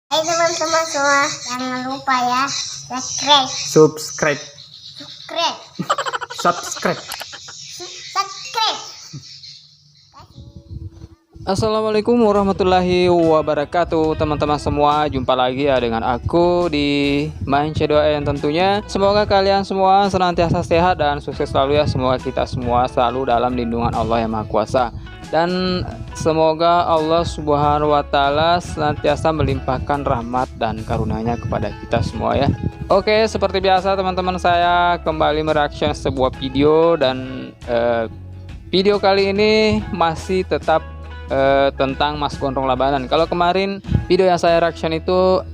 Hai teman-teman semua, jangan lupa ya subscribe. Subscribe. Subscribe. Subscribe. Subscribe. Assalamualaikum warahmatullahi wabarakatuh, teman-teman semua. Jumpa lagi ya dengan aku di Main C2N tentunya. Semoga kalian semua senantiasa sehat dan sukses selalu ya. Semoga kita semua selalu dalam lindungan Allah yang Maha Kuasa. Dan semoga Allah Subhanahu wa Ta'ala senantiasa melimpahkan rahmat dan karunia-Nya kepada kita semua ya. Oke, seperti biasa teman-teman, saya kembali mereaction sebuah video dan video kali ini masih tetap tentang Mas Gondrong Labanan. Kalau kemarin video yang saya reaction itu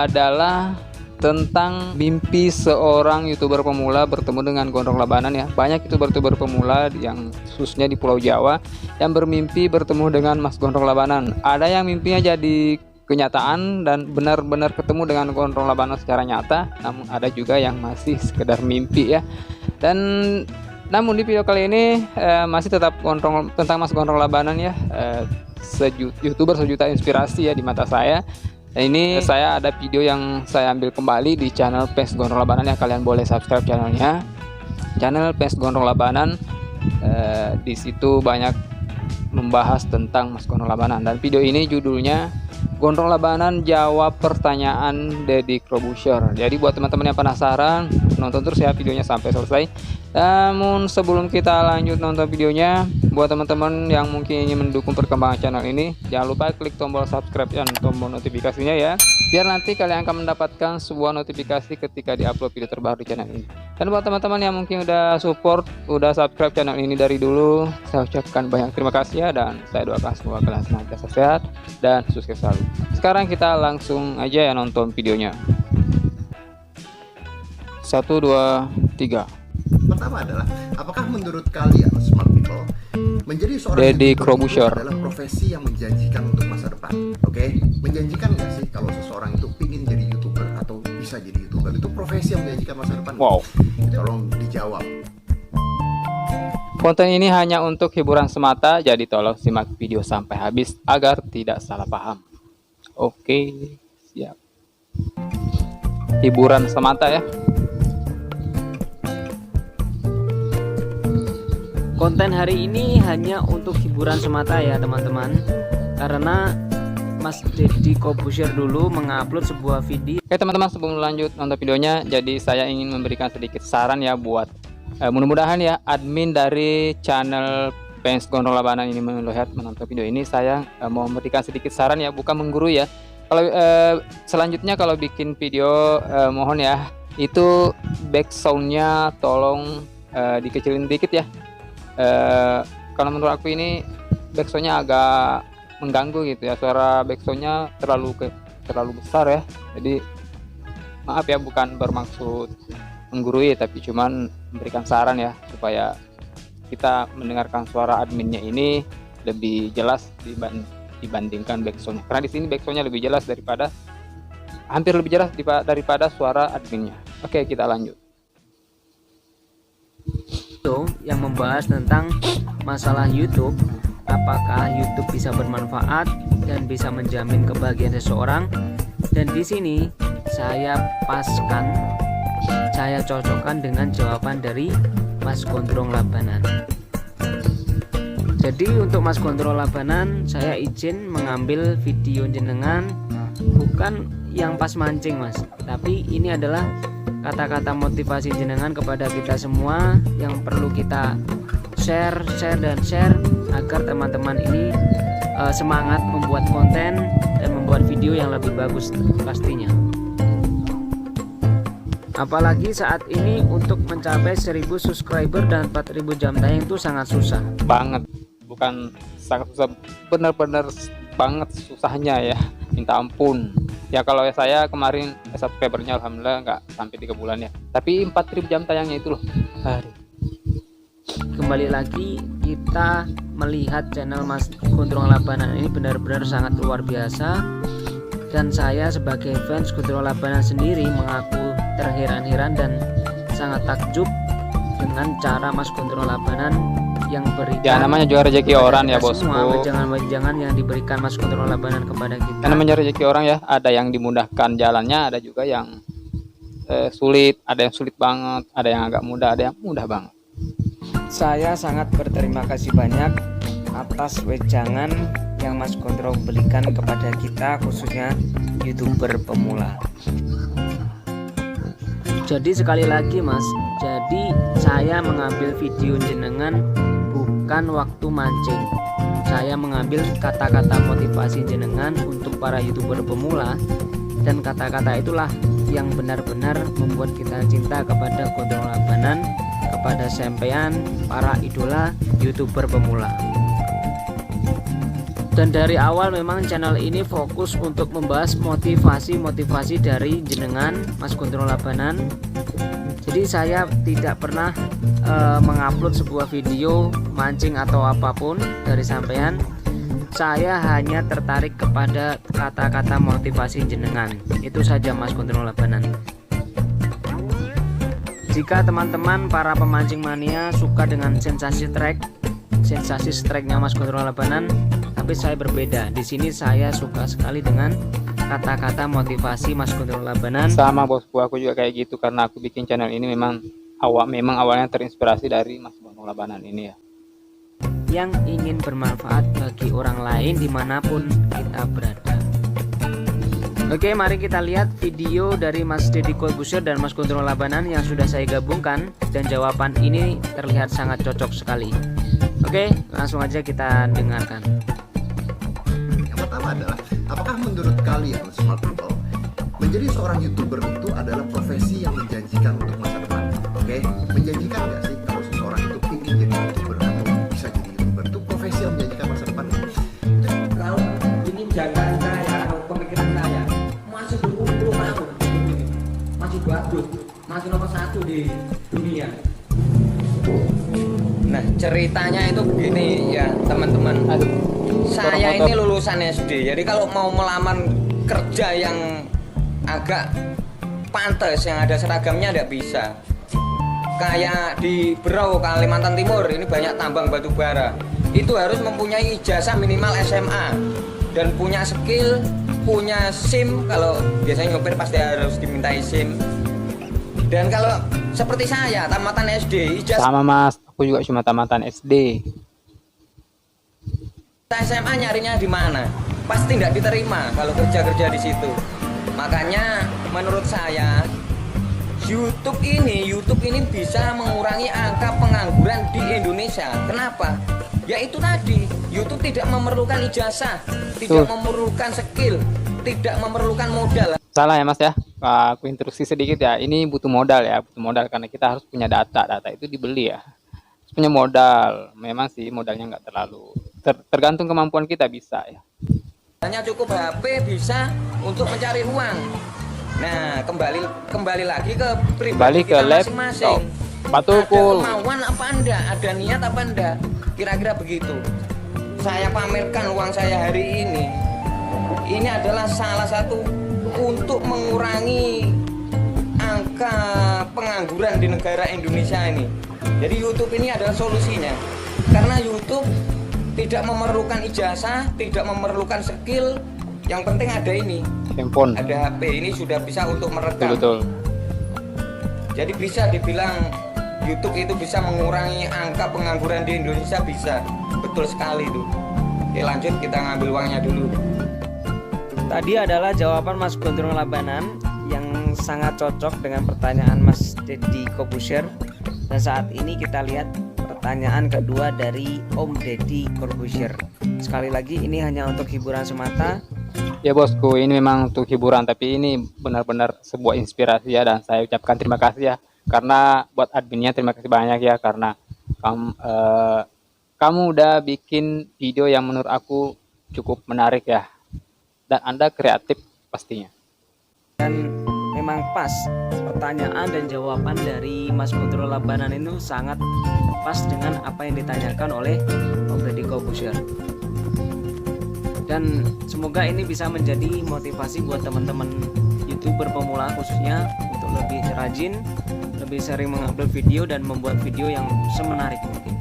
adalah tentang mimpi seorang YouTuber pemula bertemu dengan Gondrong Labanan ya. Banyak YouTuber pemula yang khususnya di Pulau Jawa yang bermimpi bertemu dengan Mas Gondrong Labanan. Ada yang mimpinya jadi kenyataan dan benar-benar ketemu dengan Gondrong Labanan secara nyata, namun ada juga yang masih sekedar mimpi ya. Dan namun di video kali ini masih tetap tentang Mas Gondrong Labanan ya, YouTuber sejuta inspirasi ya di mata saya. Dan ini saya ada video yang saya ambil kembali di channel PES Gondrong Labanan ya. Kalian boleh subscribe channelnya, channel PES Gondrong Labanan. Di situ banyak membahas tentang Mas Gondrong Labanan, dan video ini judulnya Gondrong Labanan jawab pertanyaan Deddy Corbuzier. Jadi buat teman-teman yang penasaran, nonton terus ya videonya sampai selesai. Namun sebelum kita lanjut nonton videonya, buat teman-teman yang mungkin ingin mendukung perkembangan channel ini, jangan lupa klik tombol subscribe dan tombol notifikasinya ya, biar nanti kalian akan mendapatkan sebuah notifikasi ketika diupload video terbaru di channel ini. Dan buat teman-teman yang mungkin udah support, udah subscribe channel ini dari dulu, saya ucapkan banyak terima kasih ya, dan saya doakan semoga kalian senantiasa sehat dan sukses selalu. Sekarang kita langsung aja ya nonton videonya. 1, 2, 3. Pertama adalah, apakah menurut kalian smart people menjadi seorang Deddy YouTuber Corbuzier adalah profesi yang menjanjikan untuk masa depan? Oke, menjanjikan nggak sih kalau seseorang itu pingin jadi YouTuber atau bisa jadi YouTuber? Itu profesi yang menjanjikan masa depan? Wow. Tolong dijawab. Konten ini hanya untuk hiburan semata, jadi tolong simak video sampai habis agar tidak salah paham. Oke, siap. Hiburan semata ya. Konten hari ini hanya untuk hiburan semata ya teman-teman, karena Mas Deddy Corbuzier dulu mengupload sebuah video. Oke teman-teman, sebelum lanjut nonton videonya, jadi saya ingin memberikan sedikit saran ya buat mudah-mudahan ya admin dari channel PES Gondrong Labanan ini melihat menonton video ini. Saya mau memberikan sedikit saran ya, bukan menggurui ya. Kalau selanjutnya kalau bikin video mohon ya, itu backsoundnya tolong dikecilin dikit ya. Kalau menurut aku ini backsoundnya agak mengganggu gitu ya, suara backsoundnya terlalu besar ya. Jadi maaf ya, bukan bermaksud menggurui, tapi cuman memberikan saran ya supaya kita mendengarkan suara adminnya ini lebih jelas dibandingkan backsoundnya, karena di sini backsoundnya lebih jelas daripada, hampir lebih jelas daripada suara adminnya. Oke, kita lanjut. Yang membahas tentang masalah YouTube, apakah YouTube bisa bermanfaat dan bisa menjamin kebahagiaan seseorang. Dan di sini saya cocokkan dengan jawaban dari Mas Gondrong Labanan. Jadi untuk Mas Gondrong Labanan, saya izin mengambil video jenengan, bukan yang pas mancing Mas, tapi ini adalah kata-kata motivasi jenengan kepada kita semua yang perlu kita share agar teman-teman ini semangat membuat konten dan membuat video yang lebih bagus pastinya. Apalagi saat ini untuk mencapai 1000 subscriber dan 4000 jam tayang itu sangat susah Banget, bukan sangat susah, benar-benar banget susahnya ya, minta ampun ya. Kalau saya kemarin subscribernya alhamdulillah nggak sampai 3 bulan ya, tapi 4000 jam tayangnya itu loh. Kembali lagi kita melihat channel Mas Gondrong Labanan ini benar-benar sangat luar biasa, dan saya sebagai fans Gondrong Labanan sendiri mengaku terheran-heran dan sangat takjub dengan cara Mas Gondrong Labanan yang berikan. Ya namanya juga rezeki kepada orang ya kita semua, bosku. wejangan-wejangan yang diberikan Mas Kontrol Labanan kepada kita. Karena namanya rezeki orang ya, ada yang dimudahkan jalannya, ada juga yang sulit, ada yang sulit banget, ada yang agak mudah, ada yang mudah banget. Saya sangat berterima kasih banyak atas wejangan yang Mas Kontrol berikan kepada kita, khususnya YouTuber pemula. Jadi sekali lagi Mas, jadi saya mengambil video jenengan bukan waktu mancing. Saya mengambil kata-kata motivasi jenengan untuk para YouTuber pemula, dan kata-kata itulah yang benar-benar membuat kita cinta kepada Kontrol Labanan, kepada sampean para idola YouTuber pemula. Dan dari awal memang channel ini fokus untuk membahas motivasi dari jenengan Mas Kontrol Labanan. Jadi saya tidak pernah mengupload sebuah video mancing atau apapun dari sampean. Saya hanya tertarik kepada kata-kata motivasi jenengan. Itu saja Mas Kontrol Labanan. Jika teman-teman para pemancing mania suka dengan sensasi strike-nya Mas Kontrol Labanan, tapi saya berbeda. Di sini saya suka sekali dengan kata-kata motivasi Mas Kontrol Labanan. Sama bosku, aku juga kayak gitu, karena aku bikin channel ini memang awalnya terinspirasi dari Mas Kontrol Labanan ini ya. Yang ingin bermanfaat bagi orang lain dimanapun kita berada. Oke, mari kita lihat video dari Mas Deddy Corbuzier dan Mas Kontrol Labanan yang sudah saya gabungkan, dan jawaban ini terlihat sangat cocok sekali. Oke, langsung aja kita dengarkan. Yang pertama adalah, apakah menurut kalian smart people, menjadi seorang YouTuber itu adalah profesi yang menjanjikan untuk masa depan? Oke, menjanjikan nggak sih kalau seseorang itu ingin jadi YouTuber atau bisa jadi YouTuber? Itu profesi yang menjanjikan masa depan? Kalau ini jangan saya atau pemikiran saya masih 20 tahun, masih bagus, masih nomor 1 di dunia. Nah, ceritanya itu begini ya teman-teman. Saya ini lulusan SD, jadi kalau mau melamar kerja yang agak pantas, yang ada seragamnya tidak bisa. Kayak di Berau, Kalimantan Timur, ini banyak tambang batu bara. Itu harus mempunyai ijazah minimal SMA dan punya skill, punya SIM. Kalau biasanya nyopir pasti harus dimintai SIM. Dan kalau seperti saya tamatan SD, ijazah Sama mas, aku juga cuma tamatan SD. SMA nyarinya di mana? Pasti tidak diterima kalau kerja di situ. Makanya menurut saya YouTube ini bisa mengurangi angka pengangguran di Indonesia. Kenapa? Ya itu tadi, YouTube tidak memerlukan ijazah, tidak memerlukan skill, tidak memerlukan modal. Salah ya mas ya, aku instruksi sedikit ya. Ini butuh modal ya, butuh modal karena kita harus punya data itu dibeli ya. Harus punya modal, memang sih modalnya nggak terlalu, tergantung kemampuan kita bisa ya. Hanya cukup HP bisa untuk mencari uang. Nah, kembali lagi ke pribadi kita masing-masing. Ada kemauan apa enggak, ada niat apa enggak, kira-kira begitu. Saya pamerkan uang saya hari ini adalah salah satu untuk mengurangi angka pengangguran di negara Indonesia ini. Jadi YouTube ini adalah solusinya, karena YouTube tidak memerlukan ijazah, tidak memerlukan skill, yang penting ada ini, handphone, ada HP, ini sudah bisa untuk merekam. Betul. Jadi bisa dibilang YouTube itu bisa mengurangi angka pengangguran di Indonesia, bisa. Betul sekali itu. Oke, lanjut, kita ngambil uangnya dulu. Tadi adalah jawaban Mas Kontrol Labanan yang sangat cocok dengan pertanyaan Mas Deddy Corbuzier. Dan saat ini kita lihat pertanyaan kedua dari Om Deddy Corbuzier. Sekali lagi ini hanya untuk hiburan semata. Ya bosku, ini memang untuk hiburan, tapi ini benar-benar sebuah inspirasi ya, dan saya ucapkan terima kasih ya, karena buat adminnya terima kasih banyak ya, karena kamu udah bikin video yang menurut aku cukup menarik ya, dan Anda kreatif pastinya. Dan memang pas pertanyaan dan jawaban dari Mas Kontrol Labanan itu sangat pas dengan apa yang ditanyakan oleh Om Deddy Corbuzier. Dan semoga ini bisa menjadi motivasi buat teman-teman YouTuber pemula khususnya untuk lebih rajin, lebih sering mengambil video dan membuat video yang semenarik mungkin.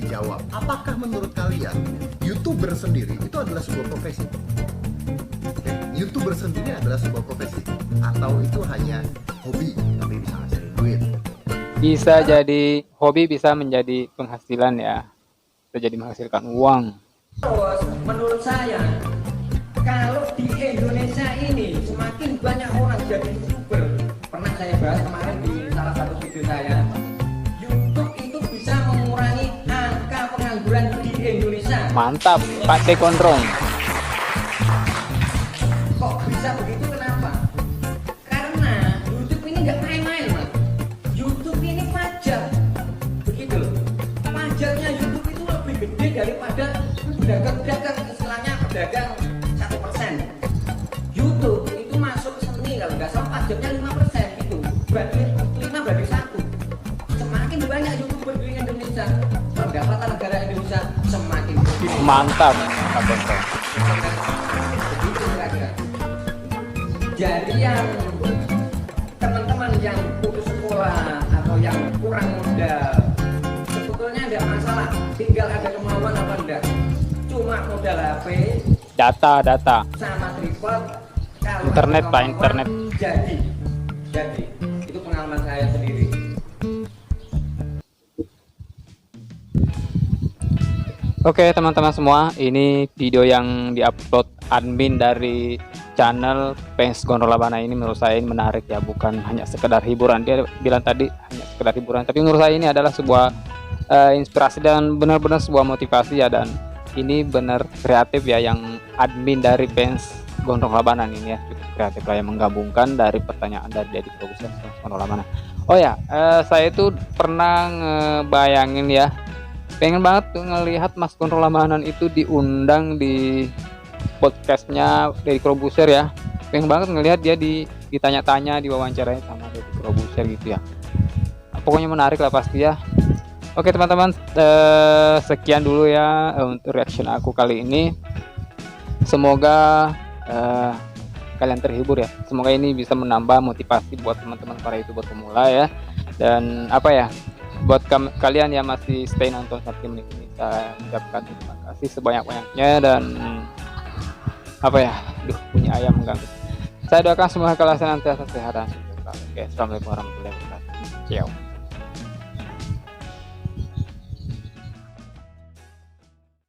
menjawab, apakah menurut kalian YouTuber sendiri itu adalah sebuah profesi? Oke, YouTuber sendiri adalah sebuah profesi atau itu hanya hobi tapi bisa ngasilin duit? Bisa jadi hobi, bisa menjadi penghasilan ya, bisa jadi menghasilkan uang. Terus menurut saya, kalau di Indonesia ini semakin banyak orang jadi YouTuber, pernah saya bahas kemarin di salah satu video saya, YouTube itu bisa mengurangi angka pengangguran di Indonesia. Mantap Pak T Gondrong. Kok bisa begitu, kenapa? Karena YouTube ini nggak main-main, Mas. YouTube ini pajak, begitu loh. Pajaknya YouTube itu lebih gede daripada pedagang-pedagang, istilahnya pedagang 1%. YouTube itu masuk seni, kalau nggak salah pajaknya 5% itu, berarti 5/1. Semakin banyak YouTuber di Indonesia, pendapatan negara Indonesia semakin gede. Mantap Pak Gondrong. Begitu kira-kira. Jadi yang teman-teman yang putus sekolah atau yang kurang modal, sebetulnya tidak masalah, tinggal ada kemauan apa enggak. Cuma modal HP, Data. sama tripod, kalau Internet, ada Pak, kemauan, internet. Jadi itu pengalaman saya sendiri. Oke teman-teman semua, ini video yang diupload admin dari channel Fans Gondrong Labana ini menurut saya ini menarik ya, bukan hanya sekedar hiburan. Dia bilang tadi hanya sekedar hiburan, tapi menurut saya ini adalah sebuah inspirasi dan benar-benar sebuah motivasi ya, dan ini benar kreatif ya yang admin dari Fans Gondrong Labana ini ya, cukup kreatif lah yang menggabungkan dari pertanyaan dari Deddy Corbuzier Fans Gondrong Labana. Oh ya, saya itu pernah ngebayangin ya, pengen banget tuh ngelihat Mas Gondrong Labana itu diundang di podcastnya Deddy Corbuzier ya. Pengen banget ngelihat dia ditanya-tanya, diwawancarai sama Deddy Corbuzier gitu ya. Pokoknya menarik lah pasti ya. Oke teman-teman, sekian dulu ya untuk reaction aku kali ini. Semoga kalian terhibur ya. Semoga ini bisa menambah motivasi buat teman-teman para YouTuber pemula ya. Dan apa ya, buat kalian yang masih stay nonton sampai menit ini, saya ucapkan terima kasih sebanyak-banyaknya. Dan apa ya, punya ayam mengganggu. Saya doakan semoga kalian senantiasa sehat dan sukses. Oke, assalamualaikum warahmatullahi wabarakatuh. Ciao.